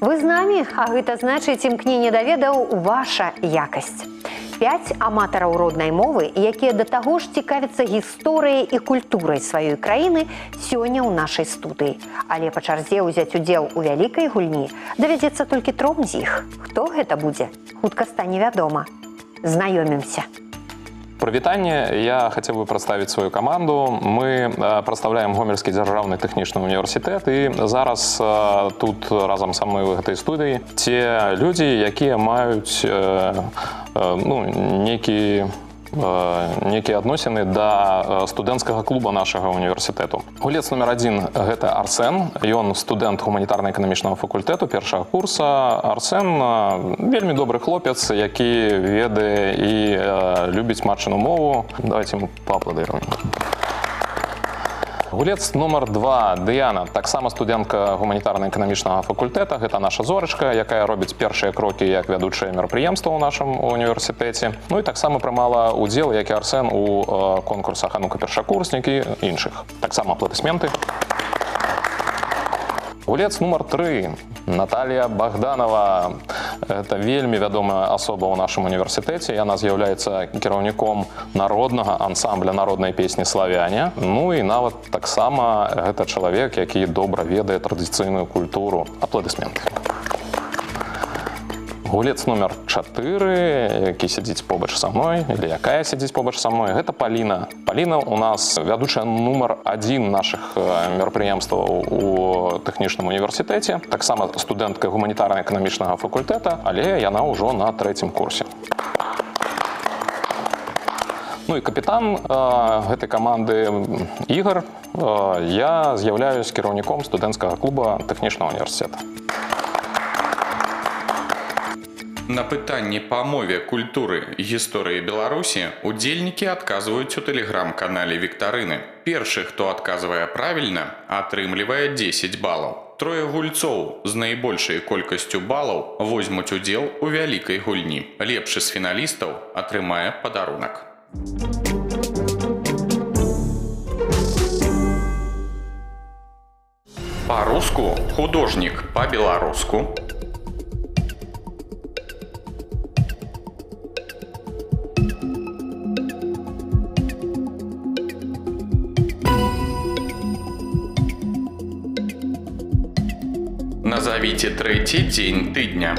Вы з намі, а гэта значыць імкненне да ведаў ваша якасць. 5 аматараў роднай мовы, якія да таго ж цікавяцца гісторыяй і культурай сваёй краіны, сёння ў нашай студыі. Але па чарзе ўзяць удзел у вялікай гульні давядзецца толькі 3 з іх. Хто гэта будзе? Хутка стане вядома. Знаёмімся. Прывітанне, я хацеў бы прадставіць сваю каманду. Мы прадстаўляем Гомельскі дзяржаўны тэхнічны універсітэт, і зараз тут разам са мной у гэтай студыі те людзі, якія маюць некія адносіны да студэнцкага клуба нашага універсітэту. Гулец номер 1 – гэта Арсен. Ён студэнт гуманітарна-эканамічнага факультэту першага курса. Арсен вельмі добры хлопец, які ведае і любіць матчыну мову. Давайте ему поаплодыруем. Гулец номер 2 – Дыяна, таксама студэнтка гуманітарна-эканамічнага факультэта. Гэта наша зорачка, якая робіць першыя крокі як вядучае мерапрыемства ў нашым універсітэце. Ну і таксама прымала ўдзел, як і Арсен, у конкурсах «А-ну-ка, першакурснік» і іншых. Таксама апладысменты. Гулец номер 3 – Наталія Богданова. Это вельмі вядомая асоба ў нашым універсітэце. Яна з'яўляецца кіраўніком народнага ансамбля народнай песні «Славяне». Ну і нават таксама гэта чалавек, які добра ведае традыцыйную культуру. Апладысменты. Гулец номер 4, які сядзіць побач са мной, или якая сядзіць побач са мной, гэта Паліна. Паліна у нас вядучая номер 1 нашых мерапрыемстваў у тэхнічным універсітэце, таксама студэнтка гуманітарна-эканамічнага факультэта, але яна ўжо на 3-м курсе. Ну і капітан гэтай каманды Ігор. Я з'яўляюсь кіраўніком студэнцкага клуба тэхнічнага універсітэта. На пытанні па мове, культуры і гісторыі Беларусі удзельнікі адказваюць у тэлеграм-канале Віктарыны. Першы, хто адказвае правільна, атрымлівае 10 балаў. 3 гульцоў з найбольшай колькасцю балаў возьмуць удзел у вялікай гульні. Лепшы з фіналістаў атрымае падарунак. Па-руску художнік, па-беларуску. Назовите 3-й день тыдня.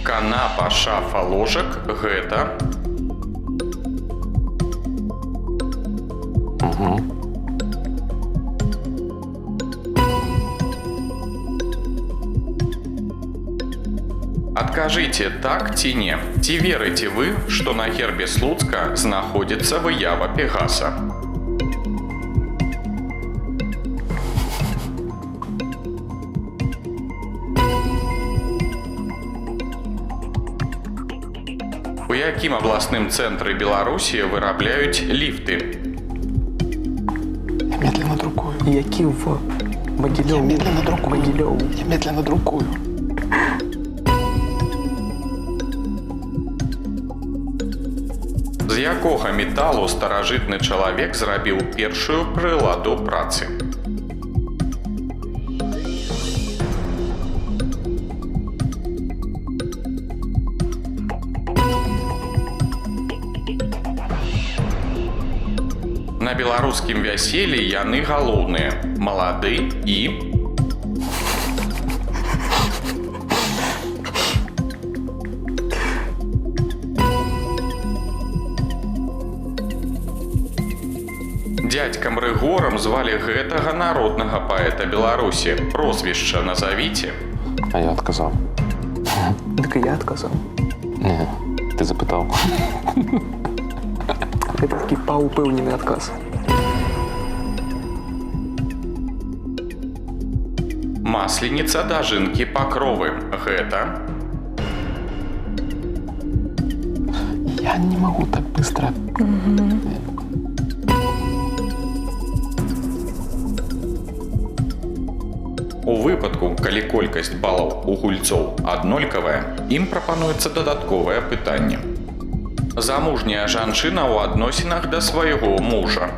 Канапа, шафа, ложак – гэта... Адкажыце, так ці не? Ці верыце вы, што на гербе Слуцка знаходзіцца выява Пегаса? У якім абласным цэнтры Беларусі вырабляюць ліфты? Я медленно друкую. Які в Могилёву? Я медленно друкую. Могилёву. Я медленно друкую. З якога металу старажытны чалавек зрабіў першую прыладу працы? На беларускім вяселлі яны галоўныя, малады і... Дядькам Рыгорам звалі гэтага народнага паэта Беларусі. Прозвішча назавіце. А я адказаў. Так і я адказаў. Не, ты запытаў. Гэта такі паўпэўнены адказ. Масленіца дажынкі Пакровы. Гэта... Я не могу так быстро. У выпадку, калі колькасць балаў у гульцоў аднолькавая, ім прапануецца дадатковае пытанне. Замужняя жанчына ў адносінах да свайго мужа.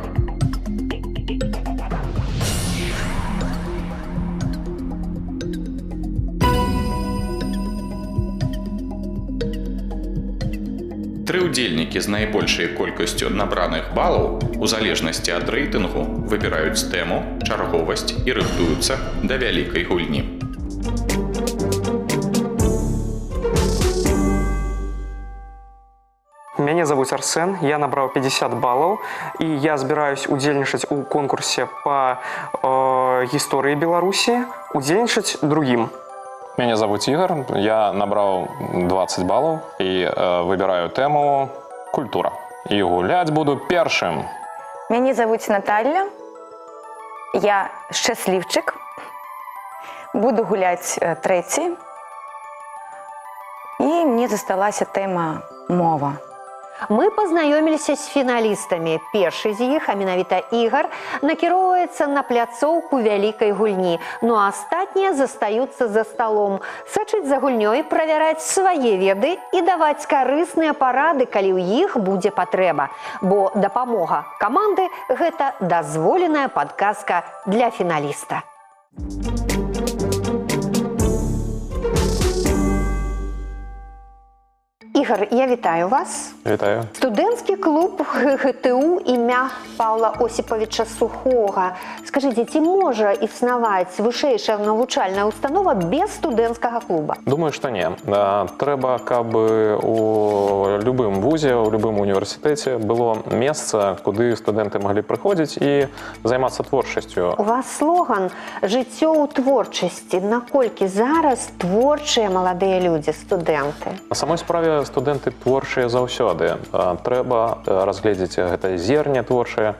Тры ўдзельнікі з найбольшай колькасцю набраных балаў у залежнасці ад рэйтынгу выбіраюць тэму, чарговасць і рыхтуюцца да вялікай гульні. Меня зовут Арсен, я набрал 50 баллов, и я собираюсь удельничать у конкурсе по истории Беларуси, удельничать другим. Меня зовут Игорь, я набрал 20 баллов и выбираю тему «Культура». И гулять буду першим. Меня зовут Наталья, я счастливчик, буду гулять третий, и мне засталась тема «Мова». Мы пазнаёміліся з фіналістамі. Першы з іх, а менавіта Ігар, накіроўваецца на пляцоўку вялікай гульні, ну а астатнія застаюцца за сталом, сачыць за гульнёй, правяраць свае веды і даваць карысныя парады, калі ў іх будзе патрэба. Бо дапамога каманды – гэта дазволеная падказка для фіналіста. Ігор, я вітаю вас. Вітаю. Студэнцкі клуб ГГТУ імя Паўла Осіпавіча Сухога. Скажыце, ці можа існаваць вышэйшая навучальная установа без студэнцкага клуба? Думаю, што не. Трэба, каб у любым вузе, у любым універсітэце было месца, куды студэнты маглі прыходзіць і займацца творчасцю. У вас слоган «Жыццё ў творчасці». Наколькі зараз творчыя маладыя людзі, студэнты? На самой справе студэнты творчыя заўсёды. Трэба разгледзець гэта зерне творчае.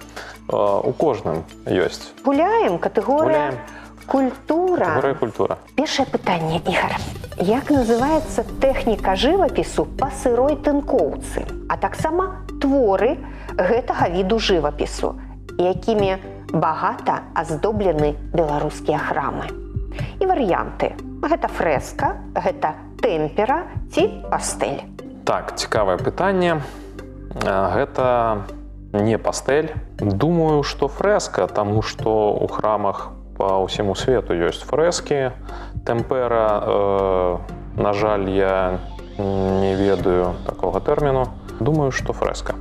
У кожным ёсць. Гуляем, катэгорыя Гуляем. Культура. Катэгорыя культура. Першае пытанне, Ігор. Як называецца тэхніка жывапісу па сырой тынкоўцы, а таксама творы гэтага віду жывапісу, якімі багата аздоблены беларускія храмы? І варыянты. Гэта фрэска, гэта тэмпера ці пастэль. Так, цікавае пытанне. Гэта не пастэль. Думаю, што фрэска, таму што ў храмах па ўсяму свету ёсць фрэскі. Тэмпера, на жаль, я не ведаю такога тэрміну. Думаю, што фрэска.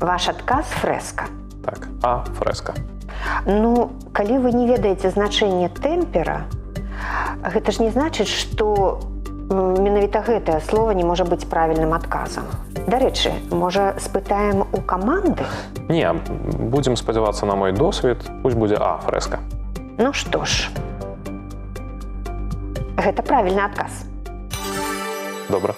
Ваш адказ фрэска. Так, фрэска. Ну, калі вы не ведаеце значэнне тэмпера, гэта ж не значыць, што менавіта гэтае слова не можа быць правільным адказам. Дарэчы, можа, спытаем у каманды? Не, будзем спадзявацца на мой досвед. Пусть будзе фрэска. Ну што ж, гэта правільны адказ. Добра.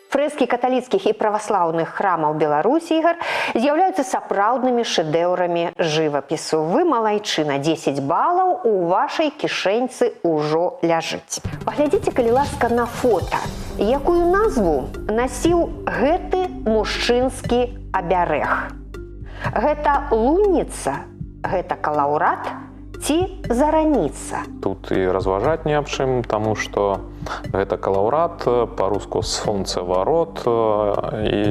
Фрэскі каталіцкіх і праваслаўных храмаў Беларусі, Ігар, з'яўляюцца сапраўднымі шэдэўрамі жывапісу. Вы малайчына, 10 балаў у вашай кішэньцы ўжо ляжыць. Паглядзіце, калі ласка, на фота. Якую назву насіў гэты мужчынскі абярэг? Гэта лунніца, гэта калаўрат ці зараніца? Тут і разважаць не аб чым, таму што гэта калаўрат, па-руску сонцэварот, і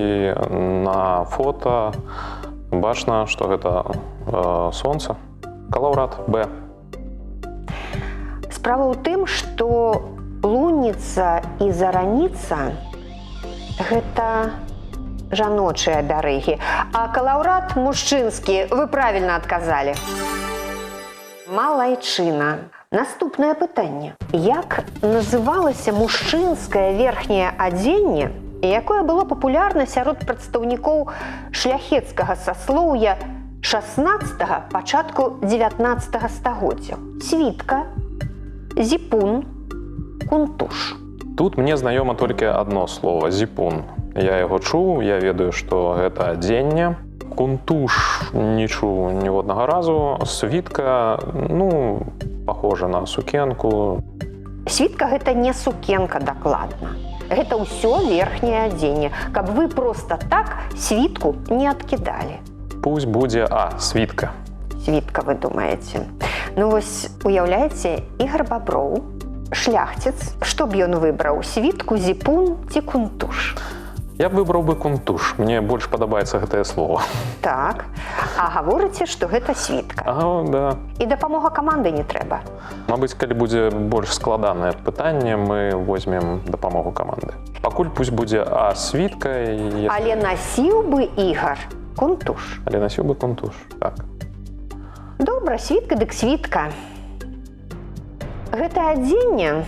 на фота бачна, што гэта сонца. Калаўрат Б. Справа ў тым, што лунніца і зараніца – гэта жаночыя абярыгі, а калаўрат мужчынскі. Вы правільна адказалі. Малайчына. Наступнае пытанне. Як называлася мужчынскае верхняе адзенне, якое было папулярна сярод прадстаўнікоў шляхецкага саслоўя 16-га, пачатку 19-га стагоддзя? Світка, зіпун, кунтуш. Тут мне знаёма толькі адно слово – зіпун. Я яго чуў, я ведаю, што гэта адзенне. Кунтуш не чуў ніводнага разу. Світка, ну, похожа на сукенку. Світка – гэта не сукенка дакладна. Гэта ўсё верхняе адзенне, каб вы проста так світку не адкідалі. Пусть будзе світка. Світка, вы думаеце. Ну вось, уяўляеце, Ігар Баброў шляхціц, што б ён выбраў, світку, зіпун ці кунтуш? Я б выбраў бы кунтуш. Мне больш падабаецца гэтае слово. Так, а гаворыце, што гэта світка. Ага, да. І дапамога каманды не трэба. Мабыць, калі будзе больш складанае пытанне, мы возьмем дапамогу каманды. Пакуль пусть будзе світка, Але насіў бы Ігар кунтуш. але насіў бы кунтуш. Так. Добра, світка дык світка. Гэта адзенне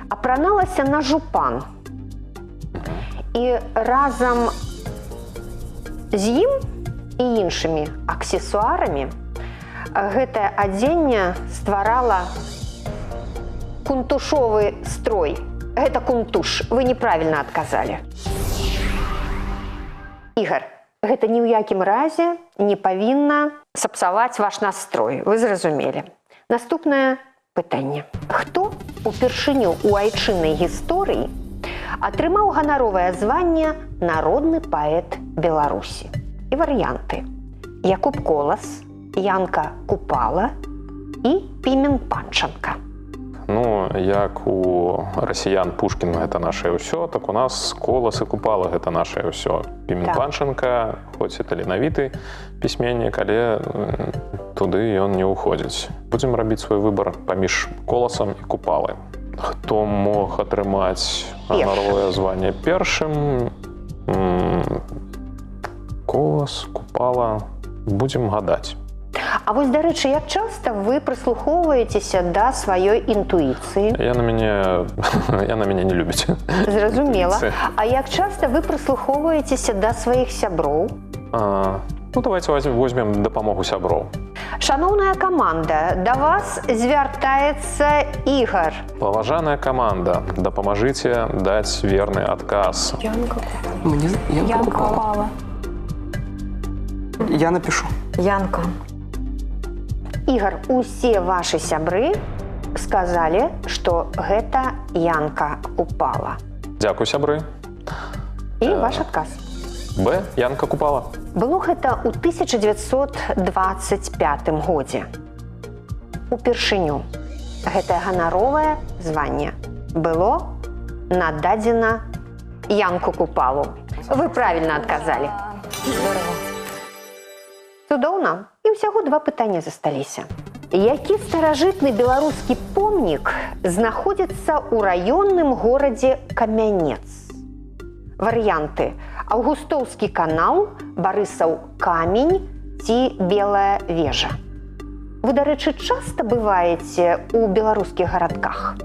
апраналася на жупан. І разам з ім і іншымі аксесуарамі гэтае адзенне стварала кунтушовы строй. Гэта кунтуш. Вы неправільна адказалі. Ігар, гэта ні ў якім разе не павінна сапсаваць ваш настрой. Вы зразумелі. Наступнае пытанне. Хто упершыню ў айчыннай гісторыі атрымаў ганаровае званне «Народны паэт Беларусі»? І варыянты. Якуб Колас, Янка Купала і Пімен Панченка. Ну, як у расіян Пушкін гэта нашае ўсё, так у нас Колас і Купала гэта нашае ўсё. Пімен Так. Панченка, хоць і таленавіты пісьменнік, але туды ён не ўходзіць. Будзем рабіць свой выбар паміж Коласам і Купалай. Хто мог атрымаць ганаровае званне першым? Колас, Купала. Будзем гадаць. А вось, дарэчы, як часта вы прыслухоўваецеся да сваёй інтуіцыі? Яна мяне не любіць. Зразумела. А як часта вы прыслухоўваецеся да сваіх сяброў? Ну, давайте возьмем дапамогу сяброў. Шаноўная каманда, да вас звяртаецца Ігар. Паважаная каманда, дапамажыце даць верны адказ. Мне Янка Купала. Я напишу. Янка. Ігар, усе вашы сябры сказалі, што гэта Янка Купала. Дзякуй, сябры. І ваш адказ. Б. Янка Купала. Было гэта ў 1925 годзе. Упершыню гэтае ганаровае званне было нададзена Янку Купалу. Вы правільна адказалі. Цудоўна. І ўсяго 2 пытання засталіся. Які старажытны беларускі помнік знаходзіцца ў раённым горадзе Камянец? Варыянты: Аўгустоўскі канал, Барысаў камень ці Белая вежа. Вы, дарэчы, часта бываеце ў беларускіх гарадках?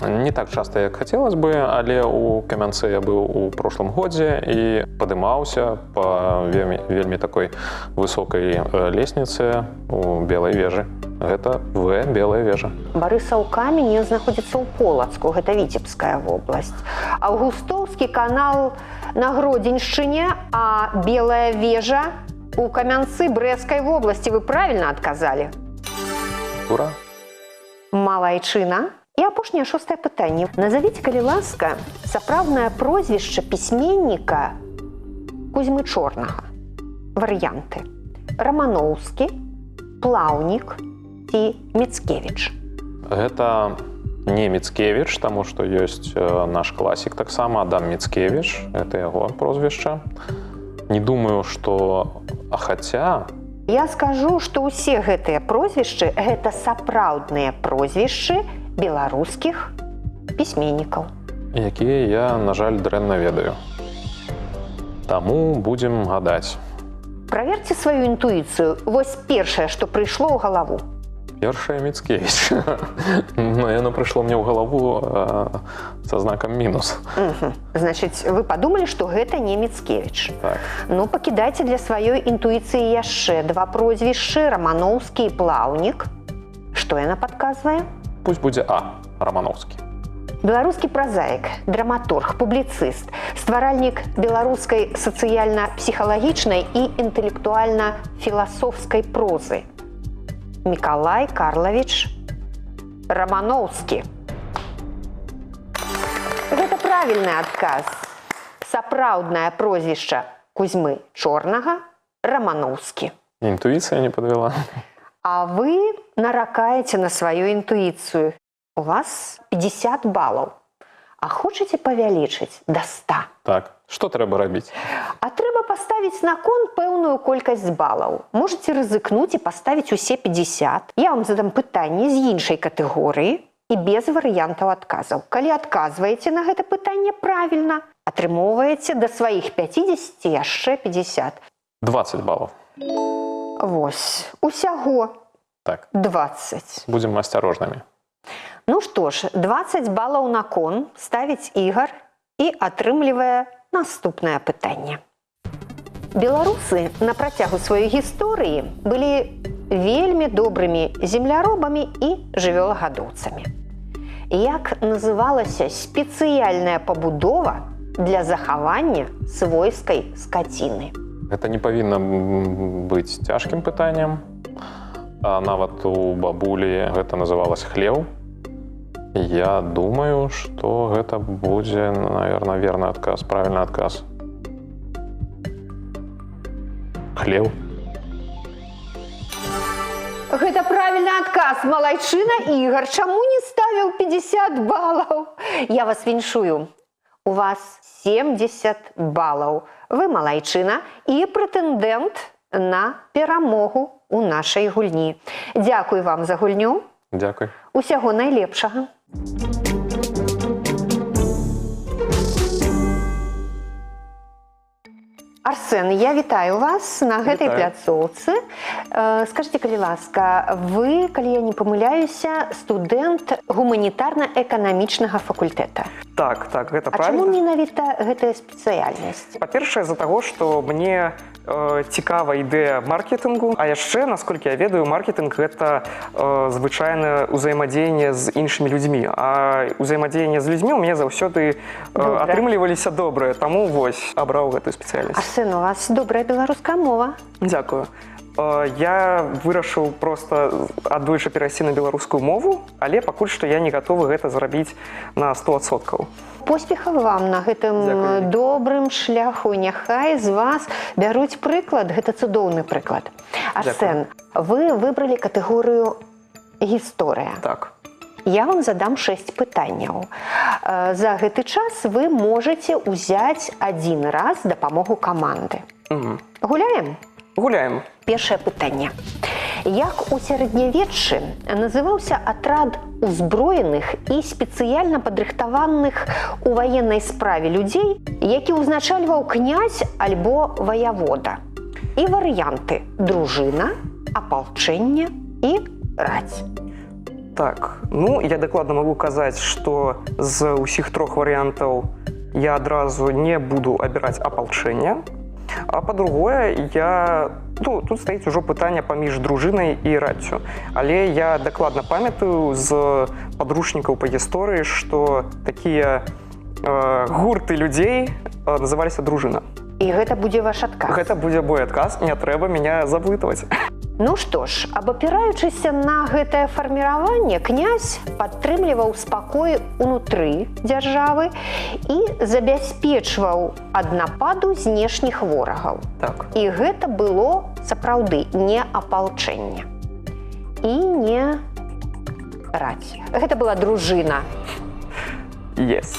Не так часта, як хацелось бы, але у Камянцы я быў у прошлым годзе і падымаўся па вельмі такой высокай лесніцы у Белай вежы. Гэта Белая вежа. Барысаў камень, ён знаходзіцца ў Полацку, гэта Віцебская вобласць. Аўгустоўскі канал на Гродзеншчыне, а Белая вежа у Камянцы Брэсцкай вобласці. Вы правільна адказалі. Ура! Малайчына. І апошняе 6-е пытанне. Назавіце, калі ласка, сапраўднае прозвішча пісьменніка Кузьмы Чорнага. Варыянты: Раманоўскі, Плаўнік ці Міцкевіч. Гэта не Міцкевіч, таму што ёсць наш класік таксама, Адам Міцкевіч. Гэта яго прозвішча. Не думаю, што... А хаця... Я скажу, што ўсе гэтыя прозвішчы – гэта сапраўдныя прозвішчы беларускіх пісьменнікаў. Якія я, на жаль, дрэнна ведаю. Таму будзем гадаць. Праверце сваю інтуіцыю. Вось першае, што прыйшло ў галаву. Першая Міцкевіч. Но яно прыйшло мне ў галаву са знакам мінус. Значыць, вы падумалі, што гэта не Міцкевіч. Так. Ну, пакідайце для сваёй інтуіцыі яшчэ 2 прозвішчы – Раманоўскі і Плаўнік. Што яна падказвае? Пусть будзе А. Раманоўскі. Беларускі празаік, драматург, публіцыст, стваральнік беларускай сацыяльна-псіхалагічнай і інтэлектуальна-філасофскай прозы. Мікалай Карлавіч Раманоўскі. Гэта правільны адказ. Сапраўднае прозвішча Кузьмы Чорнага – Раманоўскі. Інтуіцыя не падвяла. А вы наракаете на свою интуицию. У вас 50 баллов. А хочете павялічыць до 100? Так, што трэба рабіць? А трэба паставіць на кон пэўную колькасць балаў. Можете рызыкнуць і паставіць усе 50. Я вам задам пытанне з іншай катэгорыі і без варыянтаў адказаў. Калі адказваеце на гэта пытанне правільна, атрымоўваеце да сваіх 50 яшчэ 50. 20 баллов. Вось, усяго Так, 20. будем осторожными. Ну што ж, 20 балаў на кон ставіць Ігар і атрымлівае наступнае пытанне. Беларусы на працягу сваёй гісторыі былі вельмі добрымі земляробамі і жывёлагадоўцамі. Як называлася спецыяльная пабудова для захавання свойскай скаціны? Это не павінна быць цяжкім пытаннем. А нават у бабулі гэта называлось хлеў. Я думаю, што гэта будзе, наверное, верны адказ, правільны адказ. Хлеў. Гэта правільны адказ, малайчына Ігар. Чаму не ставіў 50 балаў? Я вас віншую. У вас 70 балаў. Вы малайчына і прэтэндэнт на перамогу у нашай гульні. Дзякуй вам за гульню. Дзякуй. Усяго найлепшага. Арсен, я вітаю вас на гэтай пляцоўцы. Скажите, калі ласка, вы, калі я не памыляюся, студэнт гуманітарна-эканамічнага факультэта. Так, гэта А правильно. чаму менавіта гэтая спецыяльнасць? Па-першае, з-за таго, што мне цікава ідэя маркетынгу, а яшчэ, насколькі я ведаю, маркетынг – гэта звычайна ўзаемадзеянне з іншымі людзьмі. А ўзаемадзеянне з людзьмі ў мяне заўсёды атрымліваліся добрыя, таму вось абраў гэтую спецыяльнасць. Арсен, у вас добрая беларуская мова. Дзякую. Я вырашыў проста аддойчы перайсці на беларускую мову, але пакуль што я не гатовы гэта зрабіць на 100%. Поспехаў вам на гэтым Дзякуй. добрым шляху. Няхай з вас бяруць прыклад. Гэта цудоўны прыклад. Арсен, вы выбралі катэгорыю гісторыя. Так. Я вам задам 6 пытанняў. За гэты час вы можаце ўзяць один раз дапамогу каманды. Гуляем? Гуляем. Першае пытанне. Як у сярэднявеччы называўся атрад узброеных і спецыяльна падрыхтаваных у ваеннай справе людзей, які ўзначальваў князь альбо ваявода? І варыянты: дружына, апалчэнне і раць. Так, ну, я дакладна магу казаць, што з усіх трох варыянтаў я адразу не буду абіраць апалчэнне. А па-другое, тут стаіць ужо пытанне паміж дружынай і раццю. Але я дакладна памятаю з падручнікаў па гісторыі, што такія гурты людзей называліся дружына. І гэта будзе ваш адказ? Гэта будзе мой адказ, не трэба мяне заблытваць. Ну што ж, абапіраючыся на гэтае фарміраванне, князь падтрымліваў спакой унутры дзяржавы і забяспечваў ад нападу знешніх ворагаў. Так. І гэта было сапраўды не апалчэнне і не раць. Гэта была дружына. Yes.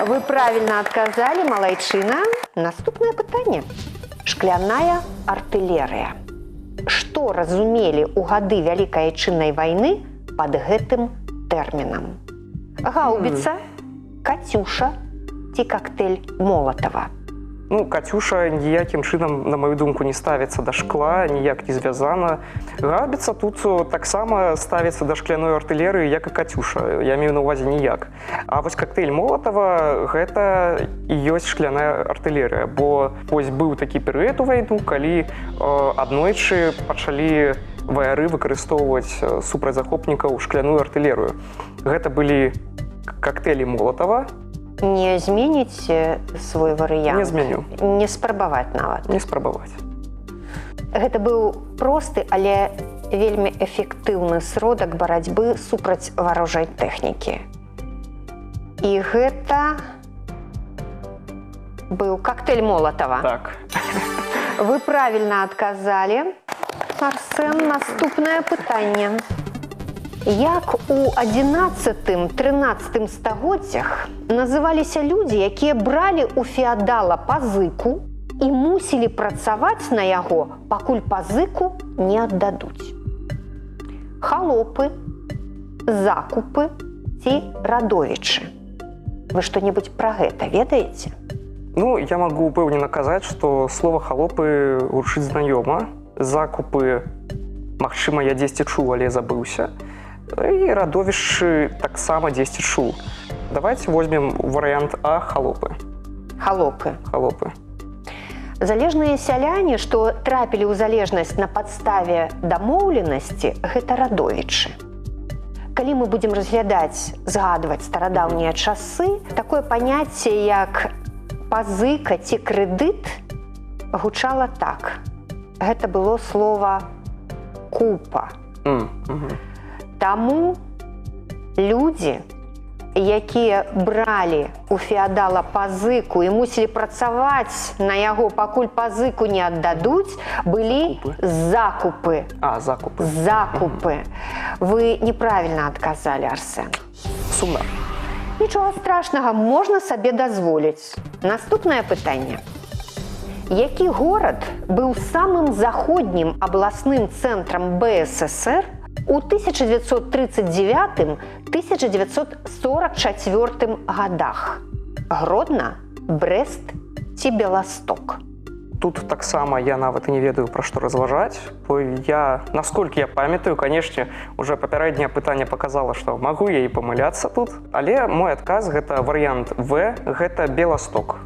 Вы правільна адказалі, малайчына. Наступнае пытанне. Шкляная артылерыя. Што разумелі ў гады Вялікай Айчыннай вайны пад гэтым тэрмінам? Гаубіца, кацюша ці кактэль Молатава? Ну, кацюша ніякім чынам, на маю думку, не ставіцца да шкла, ніяк не звязана. Гаубіца тут таксама ставіцца да шкляной артылерыі, як і кацюша. Я мею на ўвазе ніяк. А вось кактэль Молатава – гэта і ёсць шкляная артылерыя. Бо вось быў такі перыяд у вайну, калі аднойчы пачалі ваяры выкарыстоўваць супраць захопнікаў шкляную артылерыю. Гэта былі кактэлі Молатава. Не зменіце свой варыянт? Не зменю. Не спрабаваць нават? Не спрабаваць. Гэта быў просты, але вельмі эфектыўны сродак барацьбы супраць варожай тэхнікі. І гэта быў кактэль Молатава. Так. Вы правільна адказалі. Арсен, наступнае пытанне. Як у 11-13 стагоддзях называліся людзі, якія бралі ў феадала пазыку і мусілі працаваць на яго, пакуль пазыку не аддадуць? Халопы, закупы ці радовічы? Вы што-небудзь пра гэта ведаеце? Ну, я могу упэўнена казаць, што слова «халопы» гучыць знаёма. Закупы, магчыма, я дзесьці чуў, але забыўся. І радовішчы таксама дзесьці чуў. Давайте возьмем варыянт А – халопы. Халопы. Халопы. Залежныя сяляне, што трапілі ў залежнасць на падставе дамоўленасці, гэта радовічы. Калі мы будзем разглядаць, згадваць старадаўнія часы, такое паняцце, як пазыка ці крэдыт, гучала так. Гэта было слова «купа». Таму людзі, якія бралі у феадала пазыку і мусілі працаваць на яго, пакуль пазыку не аддадуць, былі закупы. А, закупы. Закупы. Вы неправільна адказалі, Арсен. Сумна. Нічога страшнага, можна сабе дазволіць. Наступнае пытанне. Які горад быў самым заходнім абласным цэнтрам БССР у 1939-1944 годах? Гродно, Брест ці Беласток? Тут таксама я нават і не ведаю, пра што разважаць. Насколькі я памятаю, канешне, уже папярэдняе пытанне паказала, што магу я і памыляцца тут, але мой адказ гэта варыянт В, гэта Беласток.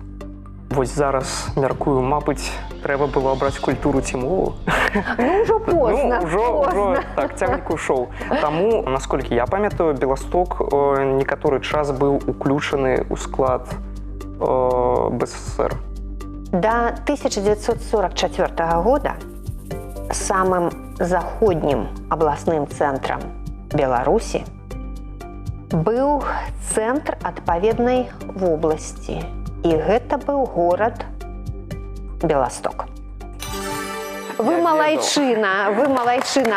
Вось зараз, мяркую, мабыць, трэба было абраць культуру ці мову. Ну, ўжо позна. Ўжо, так, цягнік ушоў. Таму, насколькі я памятаю, Беласток некаторы час быў уключаны ў склад БССР. До 1944 года самым заходнім абласным цэнтрам Беларусі быў цэнтр адпаведнай вобласці. І гэта быў горад Беласток. Вы малайчына,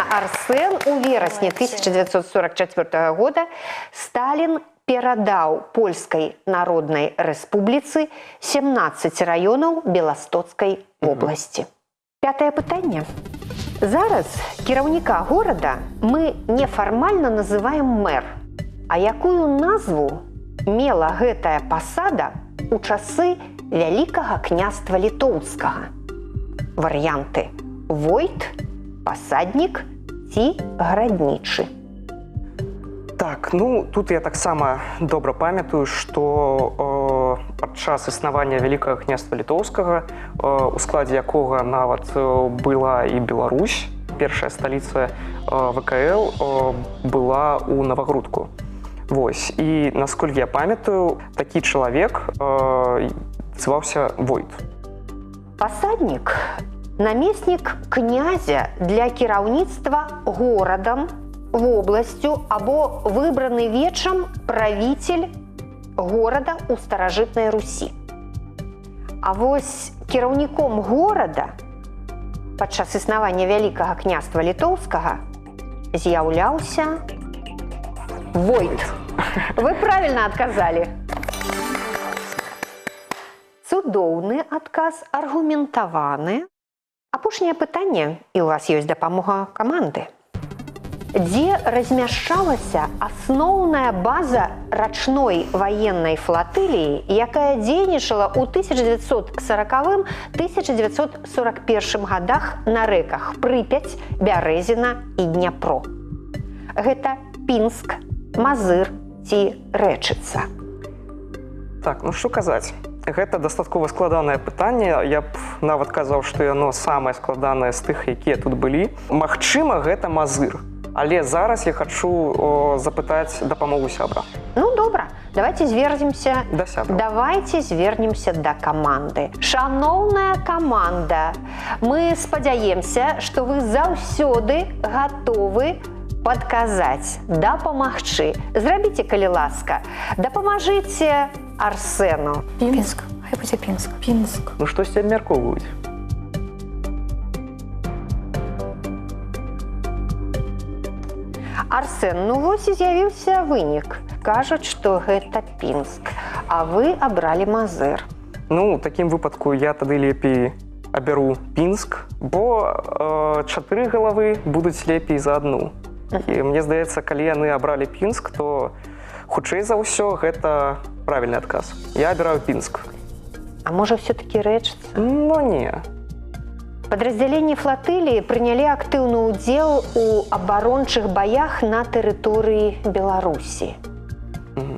Арсен. У верасні 1944 года Сталін перадаў Польскай Народнай Рэспубліцы 17 раёнаў Беластоцкай вобласці. Пятае пытанне. Зараз кіраўніка горада мы нефармальна называем мэр. А якую назву мела гэтая пасада у часы Вялікага княства Літоўскага? Варыянты: войт, пасаднік ці гараднічы. Так, ну, тут я таксама добра памятаю, што падчас існавання Вялікага княства Літоўскага, у складзе якога нават была і Беларусь, першая сталіца ВКЛ была ў Навагрудку. Вось, і насколькі я памятаю, такі чалавек зваўся войт. Пасаднік – намеснік князя для кіраўніцтва горадам, вобласцю або выбраны вечам правіцель горада ў старажытнай Русі. А вось кіраўніком горада падчас існавання Вялікага княства Літоўскага з'яўляўся войт. Вы правильно адказалі. Цудоўны адказ, аргументаваны. Апошняе пытанне, і ў вас ёсць дапамога каманды. Дзе размяшчалася асноўная база рачной ваеннай флатыліі, якая дзейнічала ў 1940-1941 годах на рэках Прыпяць, Бярэзіна і Дняпро? Гэта Пінск, Мазыр ці Рэчыца? Так, ну што казаць? Гэта дастаткова складанае пытанне. Я б нават казаў, што яно самае складанае з тых, якія тут былі. Магчыма, гэта Мазыр. Але зараз я хачу запытаць дапамогу сябра. Ну, добра. Давайте звернемся да сябра. Давайте звернемся да каманды. Шаноўная каманда, мы спадзяемся, што вы заўсёды гатовы падказаць, дапамагчы. Зрабіце, калі ласка, дапамажыце Арсену. Пінск. Хай будзе Пінск. Пінск. Ну, штосьці абмяркоўваюць. Арсен, ну вось і з'явіўся вынік. Кажуць, што гэта Пінск, а вы абралі Мазыр. Ну, у такім выпадку я тады лепей абяру Пінск, бо 4 галавы будуць лепей за адну. І мне здаецца, калі яны абралі Пінск, то хутчэй за ўсё гэта правільны адказ. Я абіраю Пінск. А можа, все-таки рэчыцца? Ну, не. Падраздзяленні флатыліі прынялі актыўны ўдзел у абарончых баях на тэрыторыі Беларусі.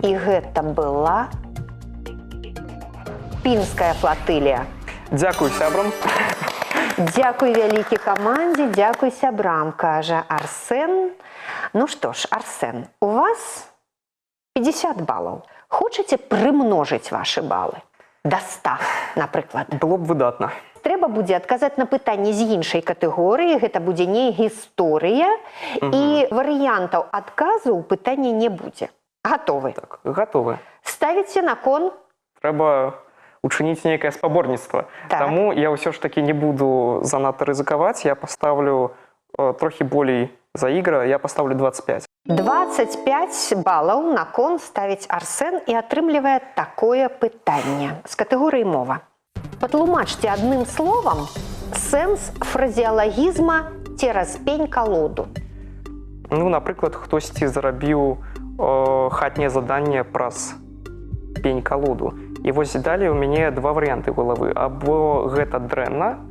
І гэта была Пінская флатылія. Дзякуй сябрам. Дзякуй вялікі камандзе, дзякуй сябрам, кажа Арсен. Ну што ж, Арсен, у вас 50 балаў. Хочаце прымножыць вашы балы? Да 100, напрыклад. Было б выдатна. Трэба будзе адказаць на пытанне з іншай катэгорыі, гэта будзе не гісторыя, і варыянтаў адказу ў пытанні не будзе. Гатовы? Так, гатовы. Ставіце на кон? Трэба учыніць нейкае спаборніцтва. Так. Таму я ўсё ж такі не буду занадта рызыкаваць, я паставлю трохі болей за ігра, я паставлю 25. 25 балаў на кон ставіць Арсен і атрымлівае такое пытанне з катэгорыі мова. Патлумачце адным словам сэнс фразеалагізма «цераз пень-калоду». Ну, напрыклад, хтосьці зарабіў хатняе заданне праз пень-калоду. І вось далей у мяне два варыянты галавы. Або гэта дрэнна,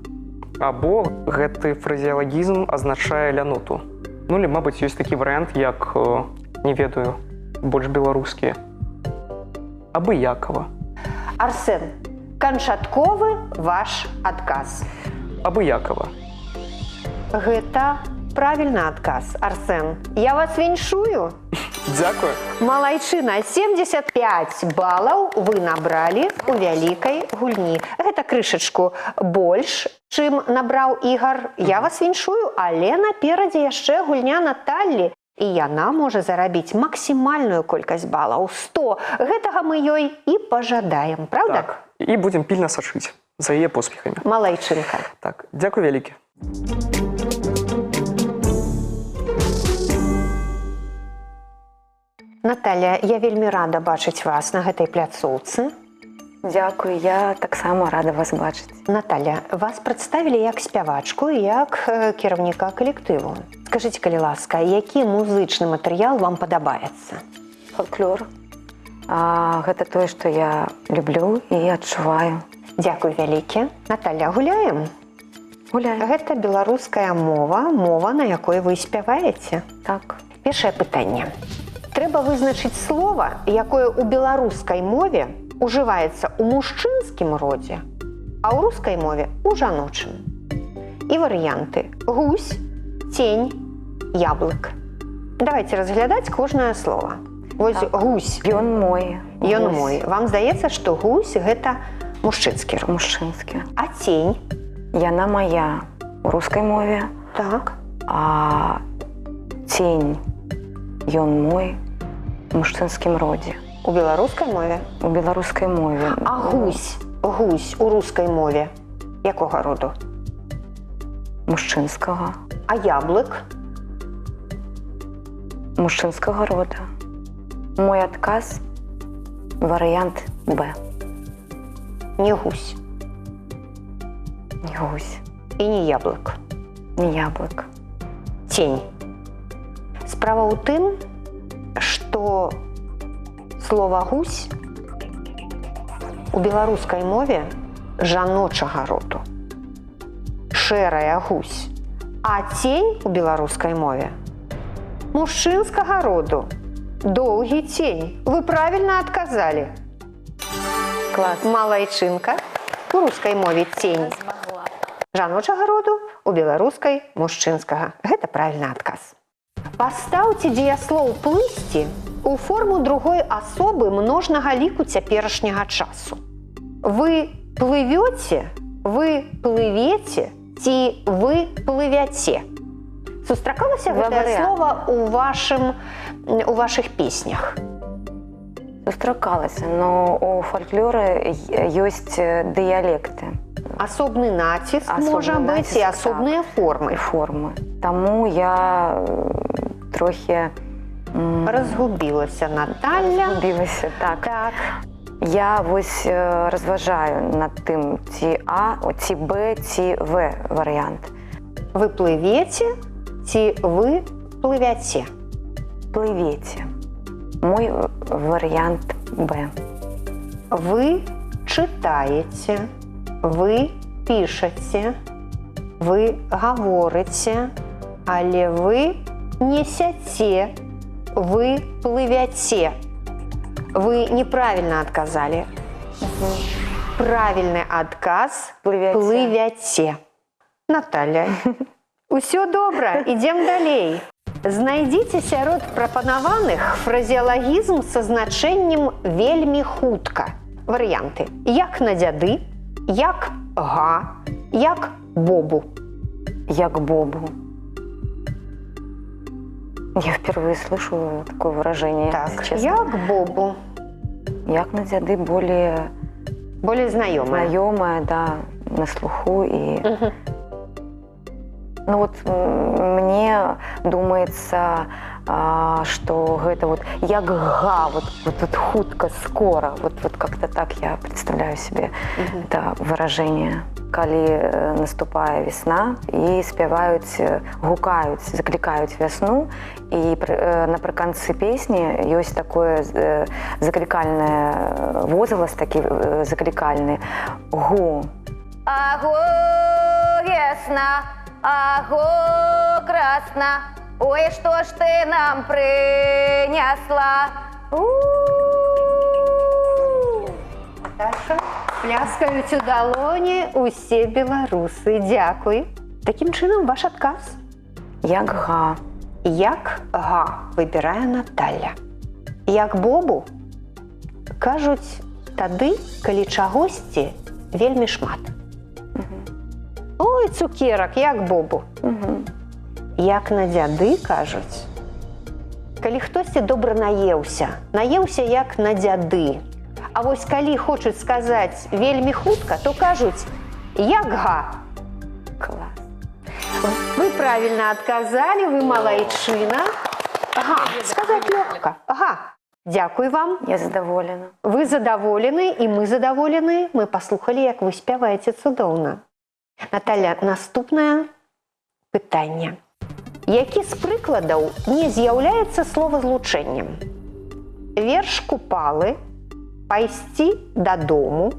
або гэты фразеалагізм азначае ляноту. Ну, или, мабыць, ёсць такі варыянт, як, не ведаю, больш беларускі. Абыякава. Арсен, канчатковы ваш адказ. Абыякава. Гэта правільны адказ, Арсен. Я вас віншую. Дзякую. Малайчына, 75 балаў вы набралі у вялікай гульні. Гэта крышачку больш, чым набраў Ігар. Я вас віншую, але наперадзе яшчэ гульня Наталлі. І яна можа зарабіць максімальную колькасць балаў. 100. Гэтага мы ёй і пажадаем, правда? Так. І будзем пільна сачыць за яе поспехамі. Малайчынка. Так, дзякуй вялікі. Наталя, я вельмі рада бачыць вас на гэтай пляцоўцы. Дзякуй, я таксама рада вас бачыць. Наталя, вас прадставілі як спявачку і як кіраўніка калектыву. Скажыце, калі ласка, які музычны матэрыял вам падабаецца? Фольклор. Гэта тое, што я люблю і адчуваю. Дзякуй вялікі. Наталя, гуляем? Гуляем. Гэта беларуская мова, мова, на якой вы спяваеце. Так. Першае пытанне. Трэба вызначыць слова, якое ў беларускай мове ужываецца ў мужчынскім родзе, а ў рускай мове ў жаночым. І варыянты: гусь, цень, яблык. Давайте разглядаць кожнае слово. Вось так. Гусь. Ён мой. Ён мой. Вам здаецца, што гусь гэта мужчынскі род. Мужчынскі. А цень? Яна моя у рускай мове. Так. А цень ён мой у мужчынскім родзе. У беларускай мове? У беларускай мове. А гусь? Гусь у рускай мове якога роду? Мужчынскага. А яблык? Мужчынскага рода. Мой адказ варыянт Б. Не гусь. Не гусь. І не яблык. Не яблык. Цень. Справа ў тым, што слова гусь у беларускай мове жаночага роду. Шэрая гусь. А цень у беларускай мове мужчынскага роду. Доўгі цень. Вы правільна адказалі. Клас. Малайчынка. У рускай мове цень жаночага роду, у беларускай мужчынскага. Гэта правільны адказ. Пастаўце дзеяслоў плысці у форму другой асобы множнага ліку цяперашняга часу. Вы плывёце, вы плывеце ці вы плывяце. Сустракалася гэтае слова у вашых песнях? Сустракалася, но у фальклоры ёсць дыялекты. Асобны націск можа быць і асобныя формы. Формы. Таму я трохи Разгубілася Наталя. збілася. Так. Так. Я ось розважаю над тим, ці А, ці Б, ці В варіант. Ви пливете, ці ви пливяте. Пливете. Мой варіант Б. Ви читаєте, ви пишете, ви говорите, але ви несете, вы плывете. Вы неправильно отказали. Правильный отказ – Пливяте. плывяте. Наталя, усё добра, ідем далей. Знайдзіце сярод прапанаваных фразеалагізм са значэннем вельмі хутка. Варыянты. Як на дзяды, як га, як бобу. Як Бобу. Я впервые слышу такое выражение, Так, если честно. як бобу. Як на дзяды более Более знайомая. знакомая, да, на слуху. И... Ну вот мне думается, что это вот як га, вот хутка, скоро, вот как-то так я представляю себе это выражение. Калі наступае весна і спяваюць, гукаюць, заклікаюць вясну, і напрыканцы песні ёсць такое заклікальнае возглас, такі заклікальны гу. Аго, весна, аго, красна, ой, што ж ты нам прынесла? Наташа, пляскаюць у далоні усе беларусы. Дзякуй. Такім чынам ваш адказ. Як га. Як га выбірае Наталя. Як бобу кажуць тады, калі чагосьці вельмі шмат. Ой, цукерак, як бобу. Як на дзяды кажуць, калі хтосьці добра наеўся як на дзяды. А вось калі хочуць сказаць вельмі хутка, то кажуць як га. Клас. Вы правильно отказали, вы малайчына. Ага, сказать легко. Ага. Дзякуй вам. Я задаволена. Вы задаволены, і мы задаволены. Мы паслухалі, як вы спяваеце цудоўна. Наталя, наступнае пытанне. Які з прыкладаў не з'яўляецца словазлучэннем? Верш Купалы, пайсці дадому,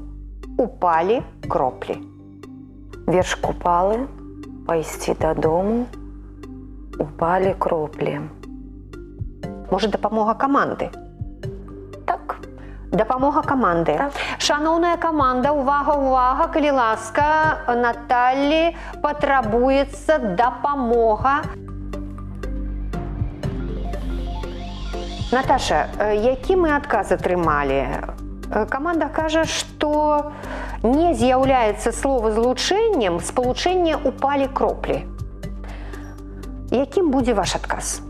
упалі кроплі. Верш Купалы, пайсці дадому, упалі кроплі. Можа, дапамога каманды? Так. Дапамога каманды. Так. Шаноўная каманда, увага, увага, калі ласка, Наталлі патрабуецца дапамога. Наташа, які мы адказ атрымалі? Каманда кажа, што не з'яўляецца словазлучэннем спалучэнне упалі кроплі. Якім будзе ваш адказ?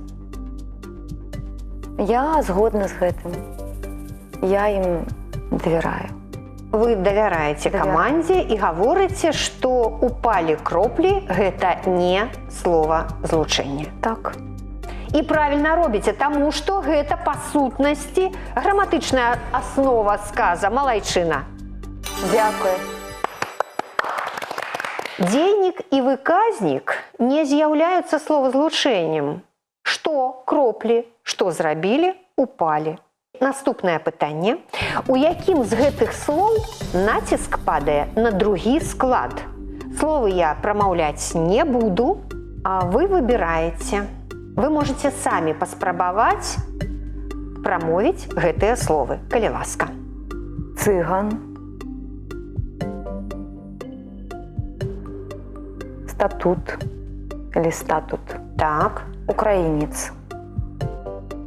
Я згодна з гэтым. Я ім давяраю. Вы давяраеце камандзе і гаворыце, што упалі кроплі – гэта не словазлучэнне. Так. І правільна робіце, таму што гэта па сутнасці граматычная аснова сказа малайчына. Дзякуй. Дзейнік і выказнік не з'яўляюцца словазлучэннем. Што кроплі, што зрабілі, упалі. Наступнае пытанне. У якім з гэтых слоў націск падае на другі склад? Словы я прамаўляць не буду, а вы выбіраеце. Вы можете самі паспрабаваць прамовіць гэтыя словы, калі ласка. Цыган. Статут. Или статут. Так. Украінец.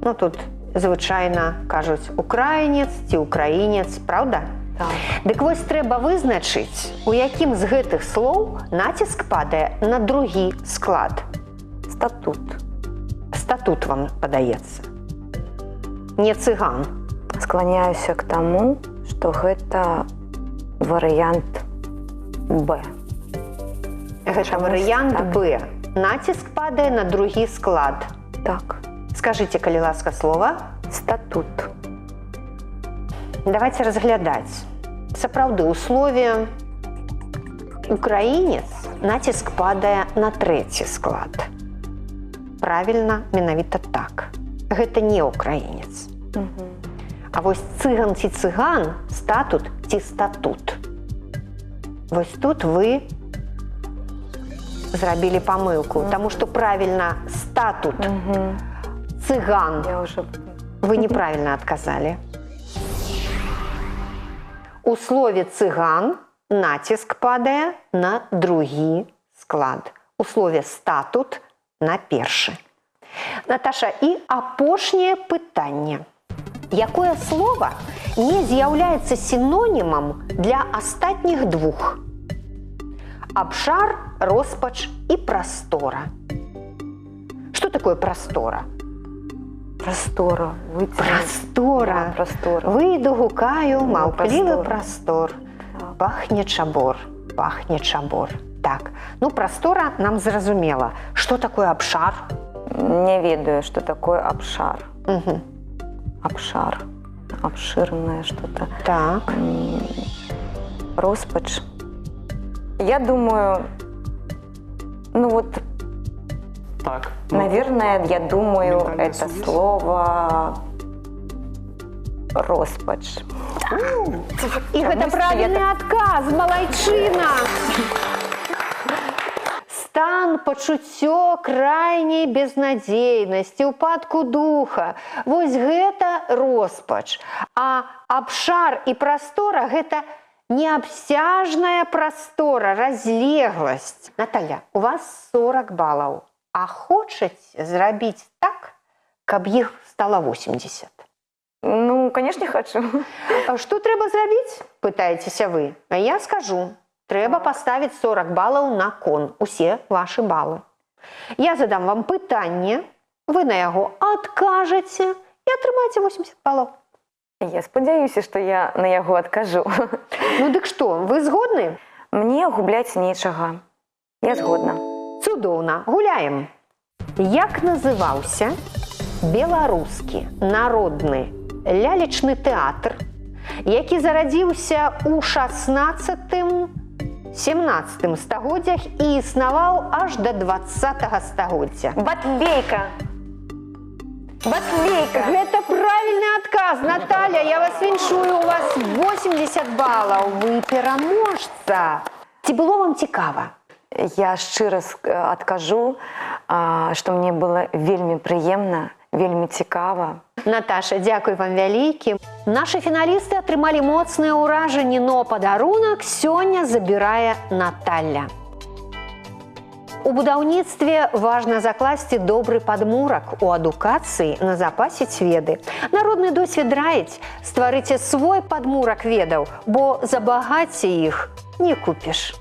Ну, тут звычайна кажуць украінец ці украінец, правда? Так. Дык вось трэба вызначыць, у якім з гэтых слоў націск падае на другі склад. Статут. Статут вам падаецца. Не цыган. Склоняюся к тому, што гэта варыянт Б. Гэта варыянт Б. Націск падае на другі склад. Так. Скажите, калі ласка, слова. Статут. Давайте разглядаць. Сапраўды, у слове «украінец» націск падае на трэці склад. Правільна, менавіта так. Гэта не украінец. А вось цыган ці цыган, статут ці статут. Вось тут вы зрабілі памылку, таму што правільна статут, цыган. Я уже... Вы неправільна адказалі. У слове «цыган» націск падае на другі склад. У слове «статут» на першы. Наташа, і апошняе пытанне. Якое слово не з'яўляецца синонімам для астатніх двух? Абшар, роспач і прастора. Што такое прастора? Простора. Прастора. Да, простора. Выйду, гукаю, маўклівы простор. прастор. Пахне чабор, пахне чабор. Так, ну прастора нам зразумела. Што такое абшар? Не ведаю, что такое обшар. Угу. Обшар. Обширное что-то. Так. Роспач. Я думаю, ну вот, Так. наверное, я думаю, ментальная это сувязь. слово роспач. І гэта правільны адказ, малайчына! Стан, пачуццё крайняй безнадзейнасці, упадку духа. Вось гэта роспач. А абшар і прастора – гэта неабсяжная прастора, разлегласць. Наталья, у вас 40 балаў. А хочаце зрабіць так, каб іх стала 80? Ну, конечно, хочу. А што трэба зрабіць, пытаецеся вы? А я скажу. Трэба паставіць 40 балаў на кон, усе вашы балы. Я задам вам пытанне, вы на яго адкажаце і атрымаеце 80 балаў. Я спадзяюся, што я на яго адкажу. Ну дык што, вы згодны? Мне губляць нечага. Я згодна. Цудоўна, гуляем. Як называўся беларускі народны лялечны тэатр, які зарадзіўся ў 16-17 стагоддзях і існаваў аж да 20-го стагоддзя? Батлейка. Батлейка. Гэта правільны адказ, Наталья, я вас віншую, у вас 80 балаў, вы пераможца. Ці было вам цікава? Я шчыра адкажу, што мне было вельмі прыемна, вельмі цікава. Наташа, дзякуй вам вялікі. Нашы фіналісты атрымалі моцныя ўражанні, но падарунак сёння забірае Наталья. У будаўніцтве важна закласці добры падмурак, у адукацыі назапасіць веды. Народны досвед раіць, стварыце свой падмурак ведаў, бо за багацце іх не купіш.